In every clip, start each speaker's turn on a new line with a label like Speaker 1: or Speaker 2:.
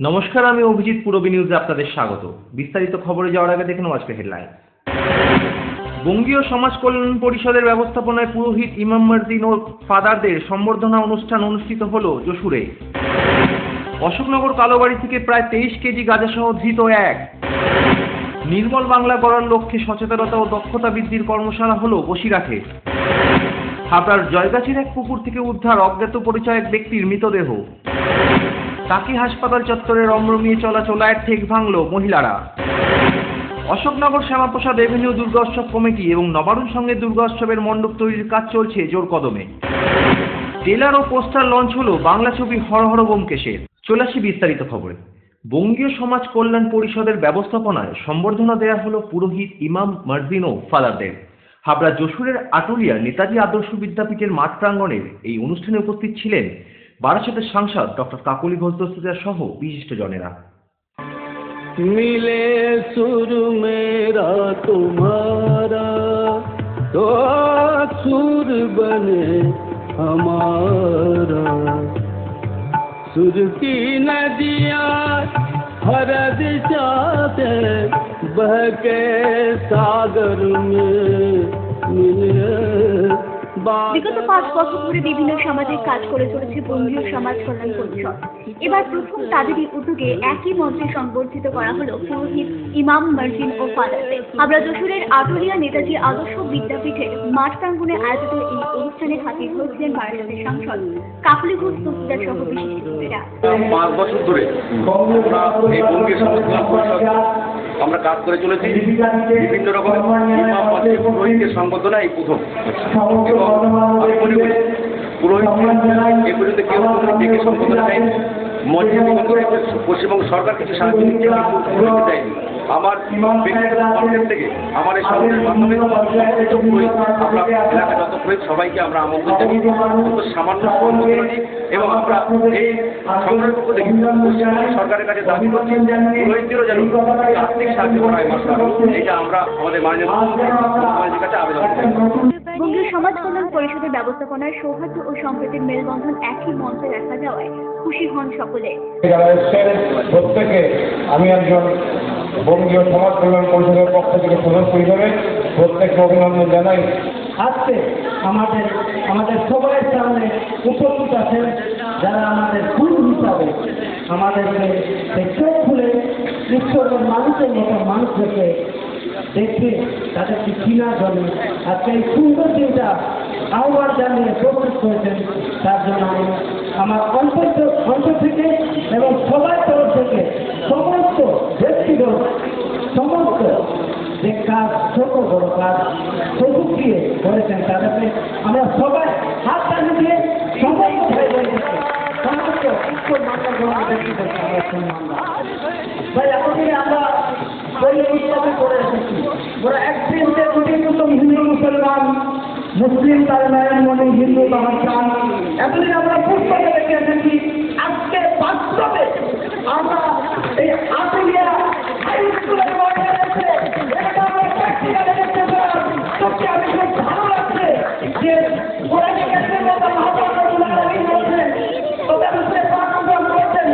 Speaker 1: নমস্কার, আমি অভিজিৎ পূরবী নিউজে আপনাদের স্বাগত। বিস্তারিত খবরে যাওয়ার আগে দেখে নেব আজকের হেডলাইন। বঙ্গীয় সমাজ কল্যাণ পরিষদের ব্যবস্থাপনায় পুরোহিত ইমাম মর্জিন ও ফাদারদের সম্বর্ধনা অনুষ্ঠান অনুষ্ঠিত হলো যশোরে। অশোকনগর কালোবাড়ি থেকে প্রায় 23 কেজি গাঁজাসহ ধৃত এক। নির্মল বাংলা গড়ার লক্ষ্যে সচেতনতা ও দক্ষতা বৃদ্ধির কর্মশালা হলো বসিরহাটে। হাবড়ার জয়গাছির এক পুকুর থেকে উদ্ধার অজ্ঞাত পরিচয় এক ব্যক্তির মৃতদেহ। টাকি হাসপাতাল চত্বরে রমরমিয়ে চলা চোলায়ের ঠেক ভাঙল মহিলারা। অশোকনগর শ্যামাপ্রসাদ এভিনিউ দুর্গোৎসব কমিটি এবং নবারুণ সঙ্গে দুর্গোৎসবের মণ্ডপ তৈরির কাজ চলছে জোর কদমে। ট্রেলার ও পোস্টার লঞ্চ হলো বাংলা ছবি হর হর ব্যোমকেশের। চলে আসি বিস্তারিত খবরে। বঙ্গীয় সমাজ কল্যাণ পরিষদের ব্যবস্থাপনায় সম্বর্ধনা দেওয়া হলো পুরোহিত ইমাম মর্জিন ও ফাদারদের। হাবড়া যশোরের আটুলিয়ার নেতাজি আদর্শ বিদ্যাপীঠের মাঠ প্রাঙ্গণের এই অনুষ্ঠানে উপস্থিত ছিলেন বারাসতের সাংসদ ডক্টর কাকলি ঘোষ দস্তিদার সহ বিশিষ্টজনেরা।
Speaker 2: मिले सुर मेरा तुम्हारा तो सुर बने हमारा, सुर की नदियाँ हर दिशा से बह के सागर में मिले।
Speaker 3: বিগত 5 বছর ধরে বিভিন্ন সামাজিক কাজ করে চলেছে বঙ্গীয় সমাজ কল্যাণ পরিষদ। এবার প্রথম তাদেরই উদ্যোগে একই মঞ্চে সংবর্ধিত করা হলো পুরোহিত ইমাম মর্জিন ও ফাদারদের। হাবড়া যশোরের আটুলিয়া নেতাজি আদর্শ বিদ্যাপীঠের মাঠ প্রাঙ্গণে আয়োজিত এই অনুষ্ঠানে হাজির হয়েছিলেন বারাসতের সাংসদ কাকলি ঘোষ দস্তিদার সহ বিশিষ্টজনেরা।
Speaker 4: 5 বছর ধরে এই বঙ্গীয় সমাজ কল্যাণ পরিষদ আমরা কাজ করে চলেছি। বিভিন্ন রকম ইমাম মসজিদ পুরোহিতের সংবর্ধনা এই প্রথম। এবং আমি মনে করি পুরোহিত এ পর্যন্ত কেউ ডেকে সংবর্ধনা দেয়নি। মসজিদ পশ্চিমবঙ্গ সরকার কিছু সাহায্য নিচ্ছে, পুরোহিত দেয়নি। আমার ব্যক্তিগত কনসেপ্ট থেকে আমার এই সংগঠনের মাধ্যমে আমরা এলাকার যত পুরোহিত সবাইকে আমরা আমন্ত্রণ জানি, সামান্য সম্বর্ধনা দিই। এবং আমরা এই সংগঠনের পক্ষ থেকে পশ্চিমবঙ্গ সরকারের কাছে দাবি করছি পুরোহিতদেরও যেন আর্থিক সাহায্য করা হয় মাসে। এটা আমরা আমাদের মাননীয় মুখ্যমন্ত্রীর কাছে আবেদন করি।
Speaker 3: বঙ্গীয় সমাজ কল্যাণ পরিষদের ব্যবস্থাপনায় সৌহার্দ্য ও সম্প্রীতির মেলবন্ধন একই মঞ্চে দেখা যাওয়ায় খুশি হন সকলে।
Speaker 5: প্রত্যেকে আমি একজন বঙ্গীয় সমাজ কল্যাণ পরিষদের পক্ষ থেকে সদস্য হিসেবে প্রত্যেককে অভিনন্দন জানাই।
Speaker 6: আজকে আমাদের সবার সামনে উপস্থিত আছেন যারা আমাদের গুরু হিসাবে আমাদেরকে চোখ খুলে ঈশ্বরের মানুষের মতো মানুষদেরকে দেখে তাদেরকে চিনার জন্য আজকে এই সুন্দর দিনটা আহ্বান জানিয়ে প্রস্তুত করেছেন। তার জন্য আমি আমার অন্তর থেকে এবং সবার তরফ থেকে সমস্ত ব্যক্তিগত সমস্ত যে কাজ ছোট বড় কাজ সুযোগ দিয়ে করেছেন তাদেরকে আমরা সবাই হাত টানি দিয়ে সবাই সমস্ত ঈশ্বর মানব গ্রহণ ব্যক্তিদেরকে আমরা সম্মান ভাই এতদিনে আমরা উৎসবে করে এসেছি। ওরা একত্রিশে কোটি মতো হিন্দু মুসলমান মুসলিম তার মায়ের মনে হিন্দু বাবার চান এতদিন আমরা পুষ্পকে দেখে এসেছি। আজকে বাস্তবে আমরা এই আটুলিয়া হাই স্কুলের মধ্যে এসে এটা আমরা প্র্যাকটিক্যালে দেখতে পেলাম। সত্যি আমি খুব ভালো লাগছে যে ওরা গেছে মতো মহাপ্রভুরা বলছেন ওদের উপরে প্রাণগ্রহণ করছেন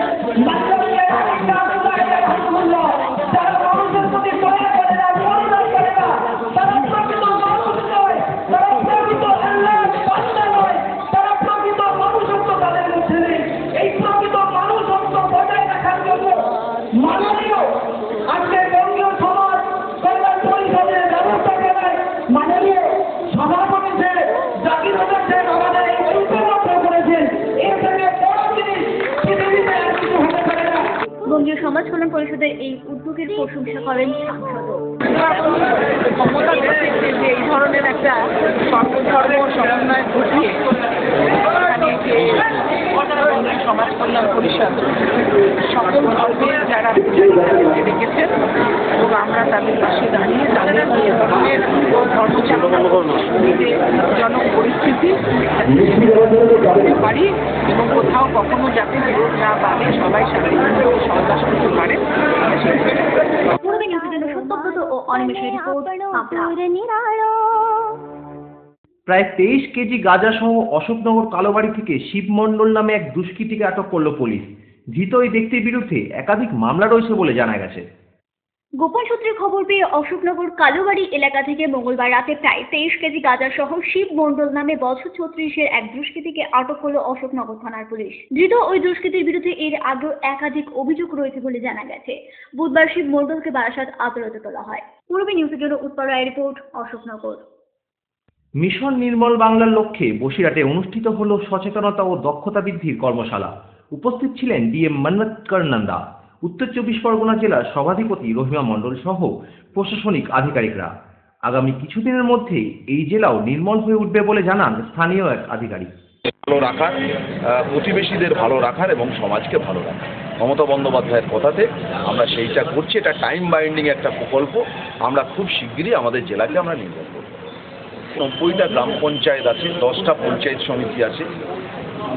Speaker 3: বঙ্গীয় সমাজ কল্যাণ পরিষদের এই উদ্যোগের প্রশংসা করেন সাংসদও।
Speaker 7: ক্ষমতা দেখেছে যে এই ধরনের একটা সর্বধর্ম সমন্বয় ঘটিয়ে এখানে যে বঙ্গীয় সমাজ কল্যাণ পরিষদ সকল ধর্মের যারা পূজারীদেরকে ডেকেছেন এবং আমরা তাদের পাশে দাঁড়িয়ে তাদের এই ধরনের জনক পরিস্থিতি করতে পারি এবং কোথাও কখনো যাতে বিরোধ না বাড়ে, সবাই শান্তিপূর্ণ সহবাস করতে পারে।
Speaker 1: প্রায় 23 কেজি গাঁজাসহ অশোকনগর কালোবাড়ি থেকে শিবমণ্ডল নামে এক দুষ্কৃতীকে আটক করল পুলিশ। ধৃত ওই ব্যক্তির বিরুদ্ধে একাধিক মামলা রয়েছে বলে জানা গেছে।
Speaker 3: গোপন সূত্রে খবর পেয়ে অশোকনগর কালোবাড়ি এলাকা থেকে মঙ্গলবার রাতে প্রায় 23 কেজি গাঁজা সহ শিব মণ্ডল নামে বছর 36-এর এক দুষ্কৃতীকে আটক করল অশোকনগর থানার পুলিশ। ধৃত ওই দুষ্কৃতীর বিরুদ্ধে এর আগেও একাধিক অভিযোগ রয়েছে বলে জানা গেছে। বুধবার শিব মণ্ডলকে বারাসাত আদালতে তোলা হয়। পূর্বী নিউজের জন্য উৎপল রায়ের রিপোর্ট, অশোকনগর।
Speaker 1: মিশন নির্মল বাংলার লক্ষ্যে বসিরহাটে অনুষ্ঠিত হলো সচেতনতা ও দক্ষতা বৃদ্ধির কর্মশালা। উপস্থিত ছিলেন ডিএম মন্মথকর নন্দা, উত্তর 24 পরগনা জেলার সভাধিপতি রহিমা মণ্ডল সহ প্রশাসনিক আধিকারিকরা। আগামী কিছুদিনের মধ্যেই এই জেলাও নির্মল হয়ে উঠবে বলে জানান স্থানীয় এক আধিকারিক।
Speaker 4: ভালো রাখার, প্রতিবেশীদের ভালো রাখার এবং সমাজকে ভালো রাখার মমতা বন্দ্যোপাধ্যায়ের কথাতে আমরা সেইটা করছি। এটা টাইম বাইন্ডিং একটা প্রকল্প। আমরা খুব শিগগিরই আমাদের জেলাকে আমরা নির্মল করব। 90টা গ্রাম পঞ্চায়েত আছে, 10টা পঞ্চায়েত সমিতি আছে।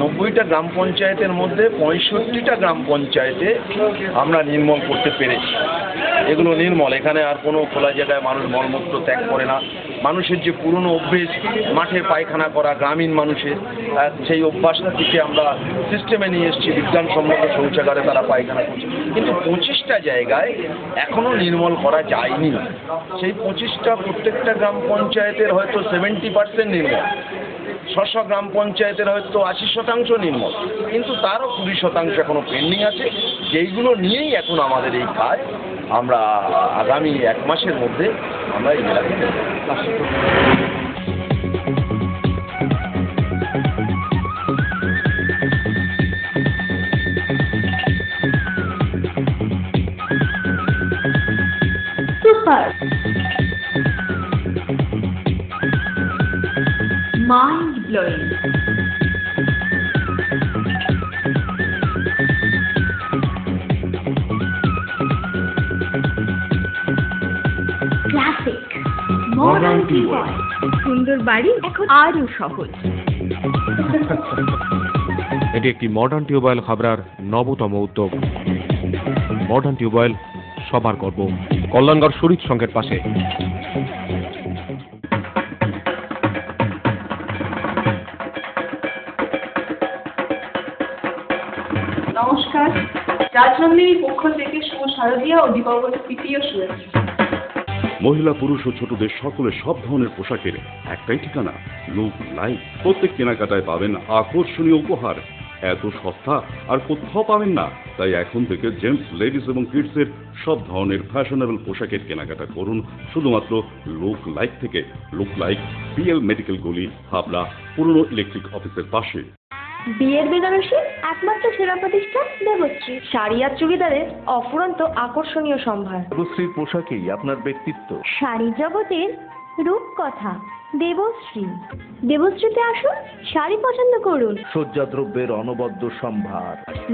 Speaker 4: 90টা গ্রাম পঞ্চায়েতের মধ্যে 65টা গ্রাম পঞ্চায়েতে আমরা নির্মল করতে পেরেছি। এগুলো নির্মল, এখানে আর কোনো খোলা জায়গায় মানুষ মলমূত্র ত্যাগ করে না। মানুষের যে পুরনো অভ্যেস মাঠে পায়খানা করা গ্রামীণ মানুষের, সেই অভ্যাসটা থেকে আমরা সিস্টেমে নিয়ে এসেছি। বিজ্ঞানসম্মত শৌচাগারে তারা পায়খানা করছে, কিন্তু 25টা জায়গায় এখনও নির্মল করা যায়নি। সেই 25টা প্রত্যেকটা গ্রাম পঞ্চায়েতের হয়তো 70% নির্মল, 600 গ্রাম পঞ্চায়েতের হয়তো 80% নির্মল, কিন্তু তারও 20% এখনো পেন্ডিং আছে। যেইগুলো নিয়েই এখন আমাদের এই কাজ। আমরা আগামী 1 মাসের মধ্যে আমরা এই জেলাকে
Speaker 3: super mind blowing. Classic modern tubewell. সুন্দর বাড়ি এখন আরো সহজ।
Speaker 8: এটি একটি মডার্ন টিউবওয়েল হাবড়ার নবতম উদ্যোগ। মডার্ন টিউবওয়েল সবার গর্ব। কল্যাণগড় শরীর সংঘের পাশে।
Speaker 7: নমস্কার, রাজনন্দিনীর পক্ষ থেকে শুভ শারদীয়া ও দীপাবলি তৃতীয় শুভেচ্ছা।
Speaker 9: মহিলা পুরুষ ও ছোটদের সকলের সব ধরনের পোশাকের একটাই ঠিকানা, লুক লাইক। প্রত্যেক কেনাকাটায় পাবেন আকর্ষণীয় উপহার। এত সস্তা আর কোথাও পাবেন না। তাই এখন থেকে জেন্টস, লেডিস এবং কিডসের সব ধরনের ফ্যাশনেবল পোশাকের কেনাকাটা করুন শুধুমাত্র লুক লাইক থেকে। লুক লাইক, পিএল মেডিকেল গলি, হাবড়া, পুরনো ইলেকট্রিক অফিসের পাশে।
Speaker 3: বিয়ের বেনারসি একমাত্র সেরা প্রতিষ্ঠান দেবশ্রী। শাড়ি আর চুড়িদারের অফুরন্ত আকর্ষণীয় সম্ভার।
Speaker 10: দেবশ্রীর পোশাকেই আপনার ব্যক্তিত্ব।
Speaker 3: শাড়ি জগতের রূপকথা দেবশ্রী। দেবশ্রীতে আসুন, শাড়ি পছন্দ করুন।
Speaker 10: সজ্জাদ্রব্যের অনবদ্য সম্ভার।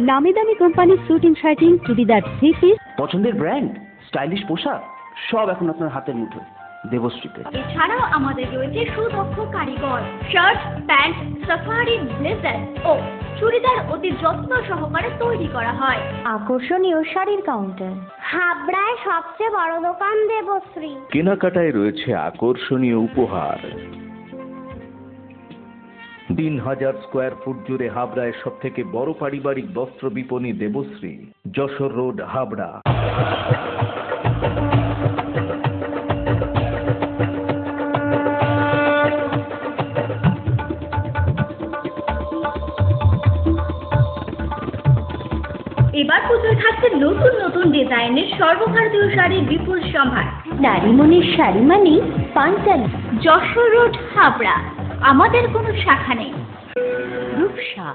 Speaker 3: নামি দামি কোম্পানির শুটিং শার্টিং, চুড়িদার, থ্রি পিস,
Speaker 6: পছন্দের ব্র্যান্ড, স্টাইলিশ পোশাক সব এখন আপনার হাতের মুঠোয় দেবশ্রীতে।
Speaker 3: এছাড়াও আমাদের রয়েছে সুদক্ষ কারিগর। শার্ট, প্যান্ট, সাফারি, ব্লেজার ও চুড়িদার অতি যত্ন সহকারে তৈরি করা হয়। আকর্ষণীয় শাড়ির কাউন্টার। হাবড়ায় সবচেয়ে বড় দোকান দেবশ্রী।
Speaker 10: কেনাকাটায় রয়েছে আকর্ষণীয় উপহার। 3000 স্কোয়ার ফুট জুড়ে হাবড়ায় সব থেকে বড় পারিবারিক বস্ত্র বিপণী দেবশ্রী, যশোর রোড, হাবড়া।
Speaker 3: এবার পুজোয় থাকছে নতুন নতুন ডিজাইনের সর্বভারতীয় শাড়ির বিপুল সম্ভার। নারী মনের শাড়ি মানে পাঞ্জাবি। যশোর রোড, হাবড়া। আমাদের কোনো শাখা নেই।
Speaker 11: রূপসা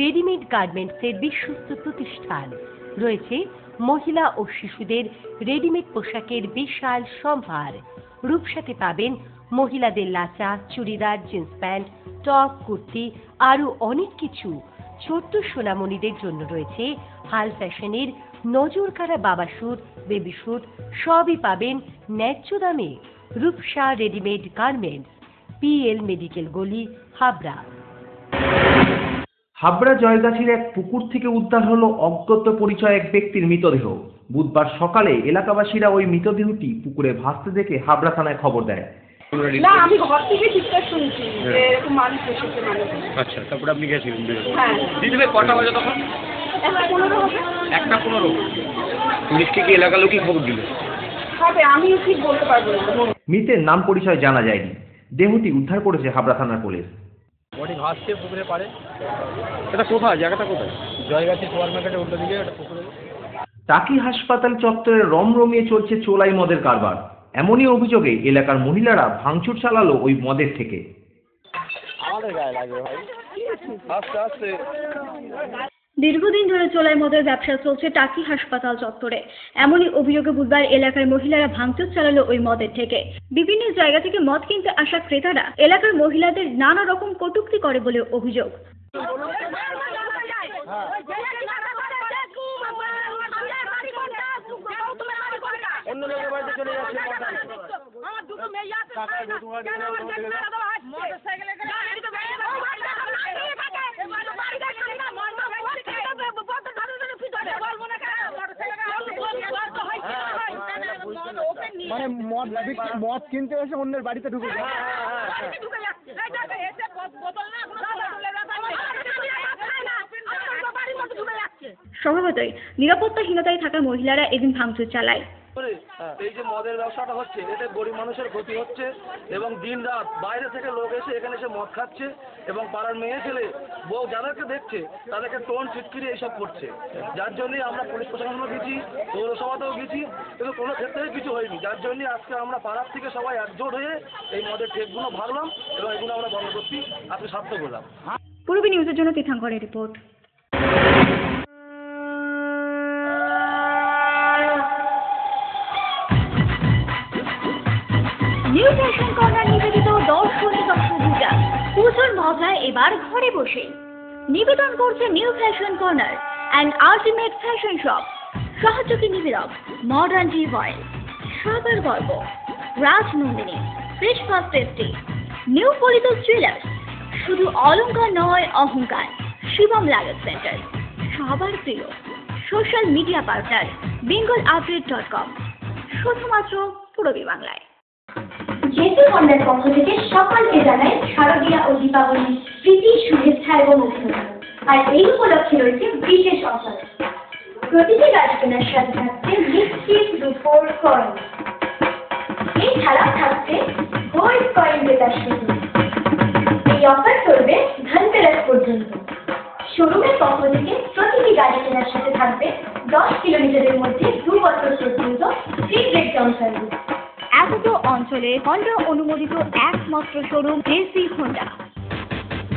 Speaker 11: রেডিমেড গার্মেন্টসের বিশ্বস্ত প্রতিষ্ঠান। রয়েছে মহিলা ও শিশুদের রেডিমেড পোশাকের বিশাল সম্ভার। রূপসাতে পাবেন মহিলাদের lachha, churidar, jeans pant, top, kurti, আরও অনেক কিছু। ছোট্ট সোনামণিদের জন্য রয়েছে হাল ফ্যাশনের নজর কাড়া বাবা স্যুট, বেবি স্যুট, সবই পাবেন ন্যায্য দামে। Rupsa readymade garments, PL medical গলি, হাবড়া।
Speaker 1: হাবড়া জয়গাছির এক পুকুর থেকে উদ্ধার হলো অজ্ঞাত পরিচয় এক ব্যক্তির মৃতদেহ। বুধবার সকালে এলাকাবাসীরা ওই মৃতদেহটি পুকুরে ভাসতে দেখে হাবড়া থানায় খবর দেয়।
Speaker 7: না, আমি ঘর থেকে চিৎকার শুনছি যে এরকম মানুষ এসেছে।
Speaker 9: আচ্ছা, তারপরে আপনি গেছিলেন?
Speaker 7: হ্যাঁ।
Speaker 4: দিদিভাই কটা বাজে তখন?
Speaker 3: 1:15 হবে।
Speaker 4: 1:15 পুলিশকে কি এলাকার লোকই খবর দিল?
Speaker 7: হবে, আমিও ঠিক বলতে পারবো না।
Speaker 1: মৃতের নাম পরিচয় জানা যায়নি। দেহটি উদ্ধার করেছে হাবড়া থানার পুলিশ।
Speaker 12: বডি ভাসছে পুকুরে পাড়ে।
Speaker 4: এটা কোথায়, জায়গাটা কোথায়?
Speaker 12: জয়গাছি সুপার মার্কেটের উল্টো দিকে একটা পুকুরে।
Speaker 1: টাকি হাসপাতাল চত্বরে রমরমিয়ে চলছে চোলাই মদের কারবার। এমনই অভিযোগে এলাকার মহিলারা ভাঙচুর চালালো ওই মদের থেকে।
Speaker 12: আমাদের গায়ে লাগবে ভাই, আস্তে আস্তে।
Speaker 3: দীর্ঘদিন ধরে চোলাই মদের ব্যবসা চলছে টাকি হাসপাতাল চত্বরে। এমনই অভিযোগে বুধবার এলাকার মহিলারা ভাঙচুর চালালো ওই মদের থেকে। বিভিন্ন জায়গা থেকে মদ কিনতে আসা ক্রেতারা এলাকার মহিলাদের নানা রকম কটূক্তি করে বলে অভিযোগ।
Speaker 12: অন্য লোকের বাড়িতে চলে যাচ্ছে।
Speaker 2: মানে মদ কিনতে এসে অন্যের বাড়িতে ঢুকে যায়।
Speaker 3: স্বভাবতই নিরাপত্তাহীনতায় থাকা মহিলারা এদিন ভাঙচুর চালায়।
Speaker 12: এই যে মদের ব্যবসাটা হচ্ছে, এতে গরিব মানুষের ক্ষতি হচ্ছে এবং দিন রাত বাইরে থেকে লোক এসে এখানে এসে মদ খাচ্ছে এবং পাড়ার মেয়ে ছেলে বউ যাদেরকে দেখছে তাদেরকে টোন ছিটকিরি এইসব করছে। যার জন্যই আমরা পুলিশ প্রশাসনও গেছি, পৌরসভাতেও গেছি, কিন্তু কোনো ক্ষেত্রেই কিছু হয়নি। যার জন্যই আজকে আমরা পাড়ার থেকে সবাই একজোট হয়ে এই মদের ঠেকগুলো ভাবলাম এবং এগুলো আমরা বন্ধ করছি, আজকে সার্থক হলাম।
Speaker 3: পূর্বী নিউজের জন্য তীর্থাঙ্করের রিপোর্ট। নিউ ফ্যাশন কর্নার নিবেদিত দর্শনী পূজা। পুজোর মজায় এবার ঘরে বসে নিবেদন করছে new fashion corner and ultimate fashion shop. সহযোগী নিবেদক মডার্ন টি অয়েল, সবার গর্ব Rajnandini, fresh first tasty, new পলিতো জুয়েলার্স, শুধু অলংকার নয় অহংকার, শিবম লাগেজ সেন্টার, সবার প্রিয় সোশ্যাল মিডিয়া পার্টনার bengalupdate.com, শুধুমাত্র পূর্বী বাংলায়।
Speaker 13: জেসি কর্নার পক্ষ থেকে সকলকে জানাই শারদীয়া ও দীপাবলির প্রীতি শুভেচ্ছা এবং অভিনন্দন। আর এই উপলক্ষে রয়েছে বিশেষ অফার। প্রতিটি গাছ কেনার সাথে থাকছে নিশ্চিত রূপোর কয়েন। এছাড়া থাকছে গোল্ড কয়েন জেতার সুযোগ। এই অফার চলবে ধনতেরাস পর্যন্ত। শোরুমের পক্ষ থেকে প্রতিটি গাড়ি কেনার সাথে থাকবে 10 কিলোমিটারের মধ্যে 2 বছর পর্যন্ত ফ্রি ব্রেকডাউন সার্ভিস।
Speaker 3: এত অঞ্চলে হন্ডা অনুমোদিত একমাত্র showroom JC Honda.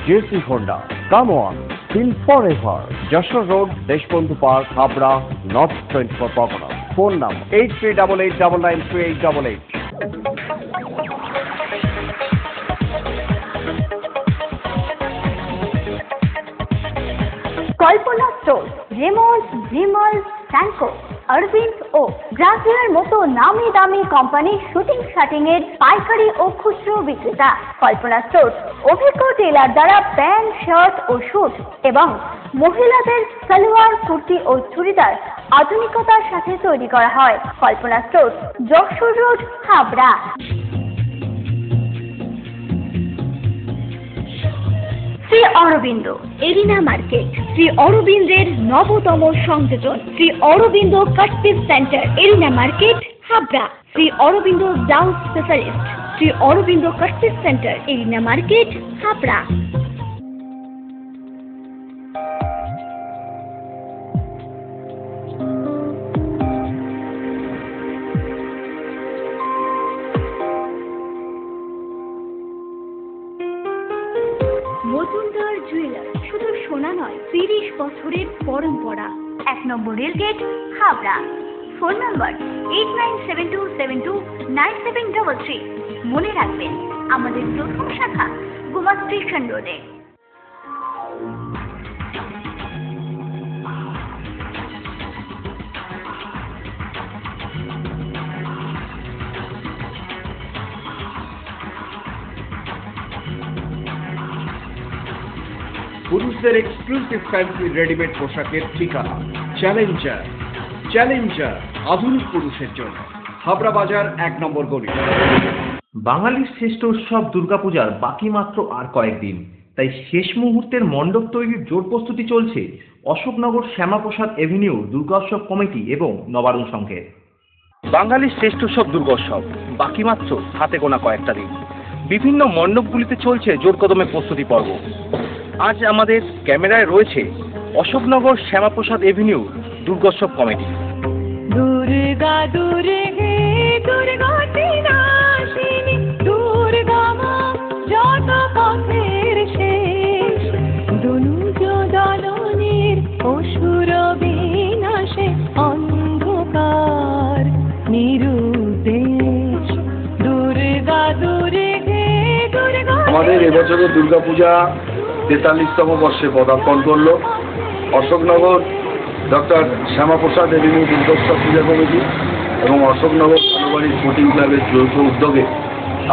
Speaker 14: JC Honda, come on, feel forever, Jessore road, Deshbandhu park, Habra, north 24 Parganas. Phone number 8388993888।
Speaker 3: Kalpana store, Raymond, Vimal, Senco, Arvind ও গ্রাসিয়ার মতো নামি দামি কোম্পানির শুটিং শাটিং এর পাইকারি ও খুচরো বিক্রেতা। কল্পনা স্টোর অভিজ্ঞ টেলার দ্বারা প্যান্ট, শার্ট ও স্যুট এবং মহিলাদের সালোয়ার, কুর্তি ও চুড়িদার আধুনিকতার সাথে তৈরি করা হয়। Kalpana store, Jessore road, Habra. Shri Arvind arena market, Shri অরবিন্দের নবতম সংযোজন, Shri Arvind cut piece centre, arena market, Habra. Shri Arvind blouse specialist, Shri Arvind cut piece centre, arena market, Habra. Majumdar jewellers, শুধু সোনা নয়, 30 বছরের পরম্পরা। 1 নম্বর রেলগেট, হাবড়া। Phone number 8972729733। মনে রাখবেন, আমাদের প্রথম শাখা গোমা স্টেশন রোডে।
Speaker 1: পুরুষদের এক্সক্লুসিভ ফ্যান্সি রেডিমেড পোশাকের ঠিকানা চ্যালেঞ্জার। চ্যালেঞ্জার আধুনিক পুরুষের জন্য, হাবড়া বাজার 1 নম্বর গলি। বাঙালির শ্রেষ্ঠ উৎসব দুর্গাপূজার বাকি মাত্র আর কয়েকদিন, তাই শেষ মুহূর্তের মণ্ডপ তৈরির জোর প্রস্তুতি চলছে অশোকনগর শ্যামাপ্রসাদ এভিনিউর দুর্গোৎসব কমিটি এবং নবারুণ সংঘের।
Speaker 15: বাঙালির শ্রেষ্ঠ উৎসব দুর্গোৎসব, বাকি মাত্র হাতে গোনা কয়েকটা দিন। বিভিন্ন মণ্ডপগুলিতে চলছে জোর কদমে প্রস্তুতি পর্ব। আজ আমাদের ক্যামেরায় রয়েছে অশোকনগর শ্যামাপ্রসাদ এভিনিউ দুর্গোৎসব কমিটি।
Speaker 16: দুর্গা দুর্গে দুর্গতি নাশিনী দুর্গা মা যত পথের শেষ দনুজ দলনের অসুর বিনাশে অন্ধকার নিরুদ্দেশ দুর্গা দুর্গে দুর্গা।
Speaker 12: আমাদের এবছরে দুর্গাপূজা 43তম বর্ষে পদার্পণ করলো। অশোকনগর ডক্টর শ্যামাপ্রসাদ এভিনিউ দুর্গোৎসব পূজা কমিটি এবং অশোকনগর ভালোবাড়ির স্পোর্টিং ক্লাবের যৌথ উদ্যোগে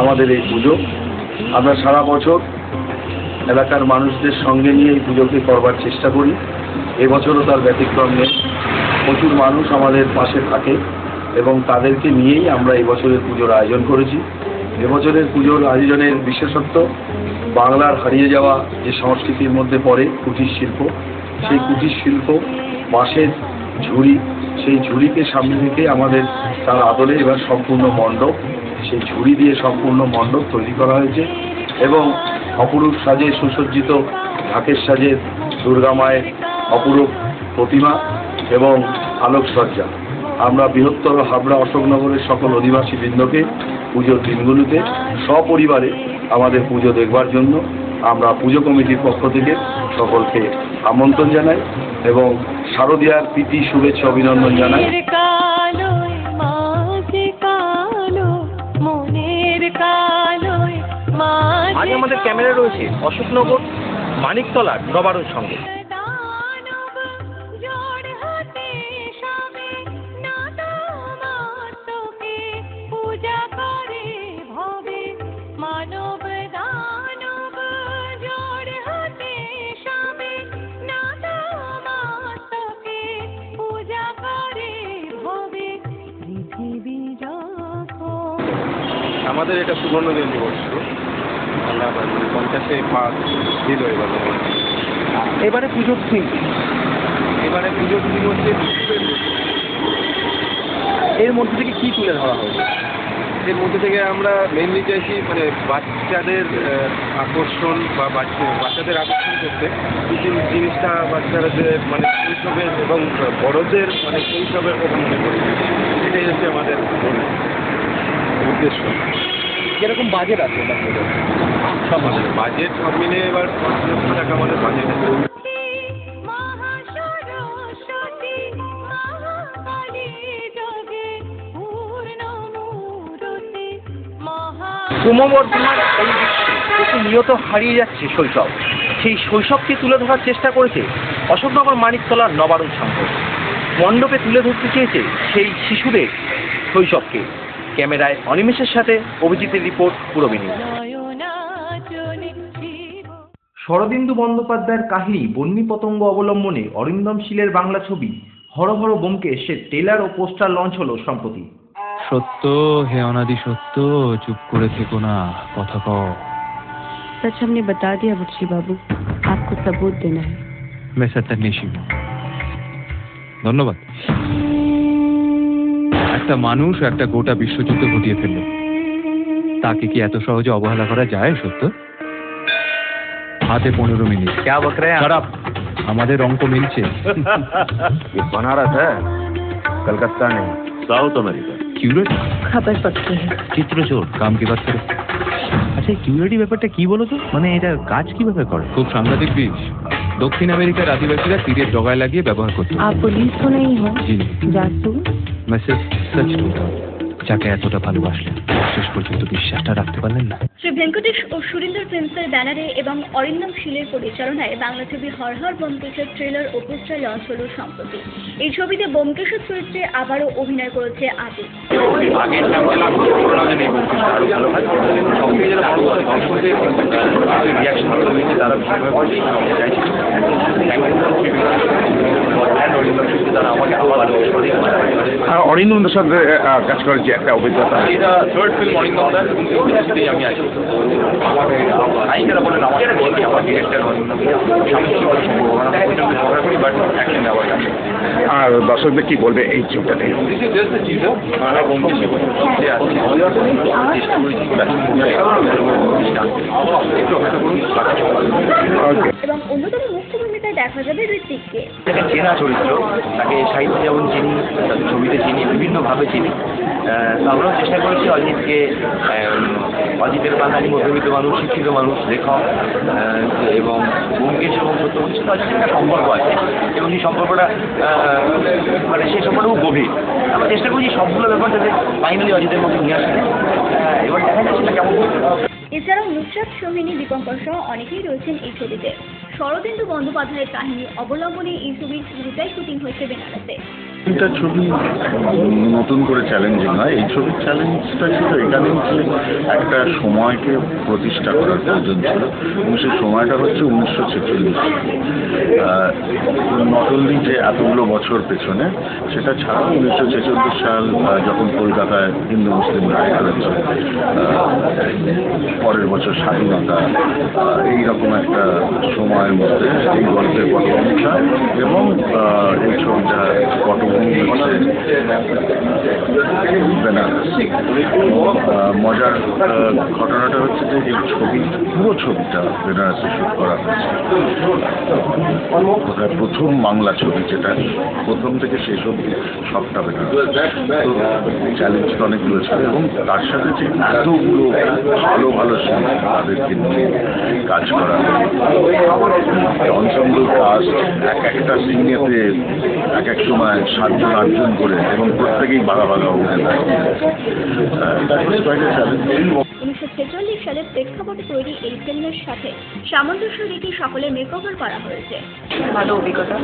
Speaker 12: আমাদের এই পুজো। আমরা সারা বছর এলাকার মানুষদের সঙ্গে নিয়ে এই পুজোকে করবার চেষ্টা করি। এবছরও তার ব্যতিক্রম নেই। প্রচুর মানুষ আমাদের পাশে থাকে এবং তাদেরকে নিয়েই আমরা এবছরের পুজোর আয়োজন করেছি। এবছরের পুজোর আয়োজনের বিশেষত্ব বাংলার হারিয়ে যাওয়া যে সংস্কৃতির মধ্যে পড়ে কুটির শিল্প, সেই কুটির শিল্প বাঁশের ঝুড়ি, সেই ঝুড়িকে সামনে রেখে আমাদের তার আদলে এবার সম্পূর্ণ মণ্ডপ, সেই ঝুড়ি দিয়ে সম্পূর্ণ মণ্ডপ তৈরি করা হয়েছে এবং অপরূপ সাজে সুসজ্জিত ঢাকের সাজে দুর্গা মায়ের অপরূপ প্রতিমা এবং আলোকসজ্জা। আমরা বৃহত্তর হাবড়া অশোকনগরের সকল অধিবাসী বৃন্দকে পুজোর দিনগুলোতে সপরিবারে আমাদের পুজো দেখবার জন্য আমরা পুজো কমিটির পক্ষ থেকে সকলকে আমন্ত্রণ জানাই এবং শারদীয়ার প্রীতি শুভেচ্ছা অভিনন্দন জানাই।
Speaker 15: আজ আমাদের ক্যামেরায় রয়েছে অশোকনগর মানিকতলার নবারুণ সংঘ।
Speaker 17: আমাদের এটা সুবর্ণ জয়ন্তী বর্ষ, আমরা 50-এ ফার্স্ট দিল
Speaker 15: এবারে পুজোর থিম
Speaker 17: হচ্ছে
Speaker 15: এর মধ্যে থেকে কি তুলে ধরা হবে?
Speaker 17: এর মধ্যে থেকে আমরা মেনলি চাইছি মানে বাচ্চাদের আকর্ষণ বা বাচ্চাদের আকর্ষণ করতে কিছু জিনিসটা বাচ্চাদের মানে শৈশবের এবং বড়দের মানে শৈশবের কথা মনে করি, এটাই হচ্ছে আমাদের উদ্দেশ্য।
Speaker 15: কিরকম বাজেট আছে?
Speaker 17: সব বাজেট সব মিলে এবার 5 লক্ষ টাকা আমাদের বাজেট আছে।
Speaker 15: ক্রমবর্ধমান এই বিশ্বে প্রতিনিয়ত হারিয়ে যাচ্ছে শৈশব। সেই শৈশবকে তুলে ধরার চেষ্টা করেছে অশোকনগর মানিকতলার নবারুণ সংঘ। মণ্ডপে তুলে ধরতে চেয়েছে সেই শিশুদের শৈশবকে। ক্যামেরায় অনিমেষের সাথে অভিজিতের রিপোর্ট, পূরবী নিউজ।
Speaker 1: শরদিন্দু বন্দ্যোপাধ্যায়ের কাহিনী বন্যী পতঙ্গ অবলম্বনে অরিন্দম শীলের বাংলা ছবি হর হর ব্যোমকেশ সে ট্রেলার ও পোস্টার লঞ্চ হলো সম্প্রতি।
Speaker 18: সত্য হে অনাদি সত্য, চুপ করে থেকো না, কথা কও।
Speaker 19: सच हमने बता दिया बुच्ची बाबू, आपको सबूत देना है।
Speaker 18: मैं सत्यान्वेषी हूँ। ধন্যবাদ। একটা মানুষ একটা গোটা বিশ্বযুদ্ধ ঘটিয়ে ফেলল, তাকে কি এত সহজে অবহেলা করা যায়? সত্য হাতে 15 মিনিট।
Speaker 15: क्या बक रहे हैं?
Speaker 18: খারাপ, আমাদের অঙ্ক মিলছে।
Speaker 4: ये बनारस है, कलकत्ता नहीं, साउथ अमेरिका।
Speaker 18: কিউরেটি
Speaker 19: खबर पक्की है।
Speaker 18: চিত্রচোর কাম কি বাত করে। আচ্ছা, কিউরেটি ব্যাপারটা কি বলো তো? মানে এটা কাজ কিভাবে করে? খুব সাংঘাতিক বিষ। দক্ষিণ আমেরিকার আদিবাসীরা তীরের ডগায় লাগিয়ে ব্যবহার করত।
Speaker 19: आप पुलिस तो नहीं हो?
Speaker 18: জি
Speaker 19: जासूस?
Speaker 18: মেসেজ সচ বলতে হবে। যাকে এতটা ভালোবাসলেন শেষ পর্যন্ত বিশ্বাসটা রাখতে পারলেন না।
Speaker 3: শ্রী ভেঙ্কটেশ ও সুরেন্দর ফিল্মসের ব্যানারে এবং অরিন্দম শীলের পরিচালনায় বাংলা ছবি হর হর ব্যোমকেশের ট্রেলার ও পোস্টার লঞ্চ হলো সম্প্রতি। এই ছবিতে ব্যোমকেশের চরিত্রে আবারও অভিনয় করেছে আতিক।
Speaker 4: অরিন্দম সত্যি তারা আমাকে আবার
Speaker 20: অরিন্দমদের সাথে কাজ করার যে একটা অভিজ্ঞতা,
Speaker 4: এটা থার্ড ফিল্ম অরিন্দম দাস কিছুতেই আমি আছি। আমার নায়িকারা বলেন আমাকে আমার ডিরেক্টর অরিন্দম সম্ভাবনা করি, বাট অ্যাকশন আবার আছে।
Speaker 20: আর দর্শকদের কি বলবে এই ছবিটাতে?
Speaker 4: আমরা বন্ধু হিসেবে চেষ্টা করেছি
Speaker 3: এবং অন্যতম মুখ্য ভূমিকায় দেখা যাবে ঋত্বিককে।
Speaker 15: তাকে চেনা চরিত্র, তাকে সাহিত্যে যেমন চিনি, তাকে ছবিতে চিনি, বিভিন্নভাবে চিনি। তো আমরাও চেষ্টা করেছি অজিতের বাঙালি মধ্যবিত্ত মানুষ, শিক্ষিত মানুষ, লেখক এবং ব্যোমকেশ এবং সত্যবতীর সাথে অজিতের একটা সম্পর্ক আছে এবং সেই সম্পর্কটা মানে সেই সম্পর্ক খুব গভীর। আমরা চেষ্টা করছি সবগুলো ব্যাপার যাতে ফাইনালি অজিতের মধ্যে নিয়ে আসতে। এবার দেখা যাচ্ছে সেটা কেমন।
Speaker 3: এছাড়াও নুসরাত, সোহিনী, দীপঙ্কর সহ অনেকেই রয়েছেন এই ছবিতে। শরদিন্দু বন্দ্যোপাধ্যায়ের কাহিনী অবলম্বনে এই ছবির শুরুটাই শুটিং হয়েছে বেনারসে।
Speaker 20: এটা ছবি নতুন করে চ্যালেঞ্জিং হয়। এই ছবির চ্যালেঞ্জটা ছিল এখানেই যে একটা সময়কে প্রতিষ্ঠা করার প্রয়োজন ছিল এবং সেই সময়টা হচ্ছে 1946। নট অনলি যে এতগুলো বছর পেছনে, সেটা ছাড়াও 1946 সাল যখন কলকাতায় হিন্দু মুসলিম রায় হয়েছে, পরের বছর স্বাধীনতা, এইরকম একটা সময়ের মধ্যে এই গল্পের পটভূমিকা এবং এই ছবিটা পটভূমি মজার ঘটনাটা হচ্ছে যে এই পুরো ছবিটা বেনারসে শুট করা হয়েছে। কোথায় প্রথম বাংলা ছবি, যেটা প্রথম থেকে শেষ অবধি সবটা বেনারস। তো চ্যালেঞ্জটা অনেকগুলো ছিল এবং তার সাথে যে এতগুলো ভালো ভালো শিল্পী তাদেরকে নিয়ে কাজ করা, অনসেম্বল কাস্ট, একটা সিনেতে এক এক সময় 7জন 8জন করে এবং প্রত্যেকেই বাঘা বাঘা অভিনেতা।
Speaker 3: 1946 সালে প্রেক্ষাপটে তৈরি এই ফিল্মের সাথে সামঞ্জস্য রেখে সকলের মেকওভার করা হয়েছে।
Speaker 21: ভালো অভিজ্ঞতা,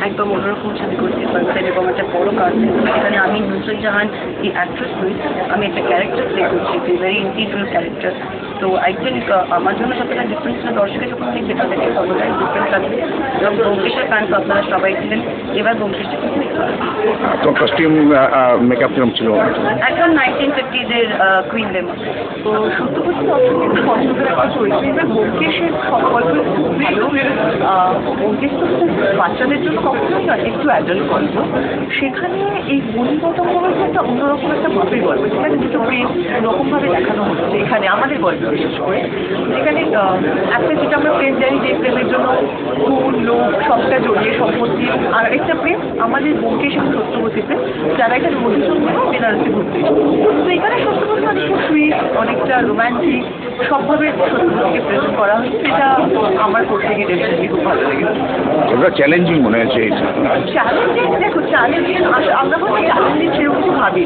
Speaker 21: একদম অন্যরকম ছবি করতে পারছেন এবং একটা বড় কাজ। এখানে আমি নুসরাত জাহান এই অ্যাক্ট্রেস নই, আমি একটা ক্যারেক্টার প্লে করছি, ভেরি ইন্টিগ্রাল ক্যারেক্টার। তো আই থিঙ্ক আমার জন্য সবটা ডিফারেন্স ছিল, দর্শকের যখন দেখবে তাদেরকে সবটাই ডিফারেন্স আছে। এবং ব্যোমকেশের ফ্যান তো আপনারা সবাই ছিলেন, এবার ব্যোমকেশটা কিন্তু
Speaker 20: তো কস্টিউম মেকআপ কিরম ছিল?
Speaker 21: একদম 1950s কুইনদের মতো।
Speaker 7: তো সত্যবতী দর্শক খুব পছন্দের একটা চরিত্র। এবার ব্যোমকেশের সব গল্প খুব ভালো। ব্যোমকেশ তো বাচ্চাদের জন্য কখনোই নয়, একটু অ্যাডাল্ট গল্প। সেখানে এই মণিগৌতম হচ্ছে একটা অন্যরকম একটা ভাবের গল্প, যেখানে দুটো প্রেম রকমভাবে দেখানো হচ্ছে এখানে আমাদের গল্প বিশেষ করে। যেখানে একটা যেটা আমরা প্রেম জানি যে প্রেমের জন্য খুন, লোক সবটা জড়িয়ে সম্পত্তি, আর একটা প্রেম আমাদের ব্যোমকেশ এবং সত্যবতীতে যারা এখানে মধুসূদন বেনারসে ঘুরতে। তো এখানে সত্যবতী অনেকটা সুইট, অনেকটা রোম্যান্টিক, সবভাবে সত্যবতীকে প্রেজেন্ট করা হয়েছে, যেটা আমার করতে গিয়ে ডেফিনেটলি খুব ভালো লেগেছে।
Speaker 20: এটা চ্যালেঞ্জিং মনে হয়েছে।
Speaker 7: চ্যালেঞ্জিং, দেখো চ্যালেঞ্জিং আমরা কোনো চ্যালেঞ্জিং সেরকম কিছু ভাবি।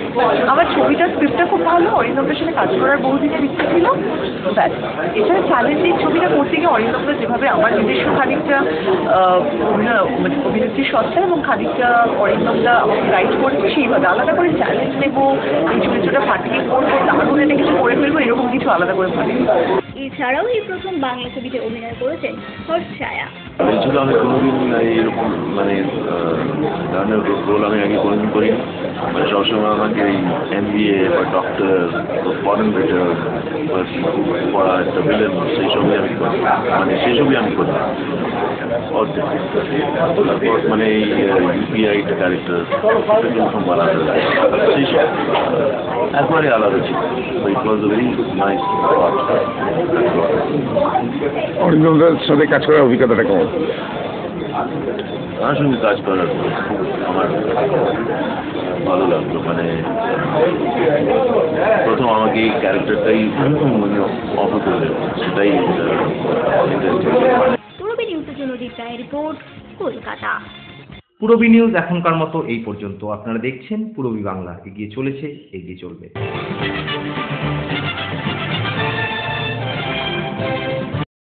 Speaker 7: আমার ছবিটার স্ক্রিপ্টটা খুব ভালো, অরিন্দমের সাথে কাজ করার বহুদিনের ইচ্ছা ছিল, ব্যাস। এছাড়া চ্যালেঞ্জিং ছবিটা করতে গিয়ে অরিন্দমরা যেভাবে আমার নিজস্ব খানিকটা অভিনেত্রী সত্তা এবং খানিকটা অরিন্দমরা আমাকে গাইড করছে, সেইভাবে আলাদা করে চ্যালেঞ্জ নেবো, এই চরিত্রটা ফাটিয়ে করবো, দারুণ এটা কিছু করে ফেলবো, এরকম কিছু আলাদা করে ভাবি।
Speaker 3: এছাড়াও এই প্রথম বাংলা ছবিতে অভিনয় করেছেন হর্ষ ছায়া।
Speaker 22: এই ছিল আমি কোনোদিন এইরকম ধরনের রোল আমি আগে কোনোদিন করিনি। মানে সবসময় আমাকে এই MBA বা ডক্টর ফরেন বেটার পড়া একটা ভিলেন সেই ছবি আমি করি, মানে সেই ছবি আমি করি অর্ধেক। তারপর মানে এই UPI ক্যারেক্টার খুব আলাদা, সেই সব একবারে আলাদা ছিল। ইট ওয়াজ ভেরি নাইস।
Speaker 20: অরিন্দমদের সাথে কাজ করার অভিজ্ঞতাটা কেমন?
Speaker 22: আমার সঙ্গে কাজ করার আমার ভালো লাগলো। মানে প্রথম আমাকে এই ক্যারেক্টারটাই অফার করে দেবো, সেটাই
Speaker 3: পূরবী নিউজের জন্য দীপ্তায়ের রিপোর্ট, কলকাতা।
Speaker 1: পূরবী নিউজ এখনকার মতো এই পর্যন্ত। আপনারা দেখছেন পূরবী বাংলা, এগিয়ে চলেছে, এগিয়ে চলবে।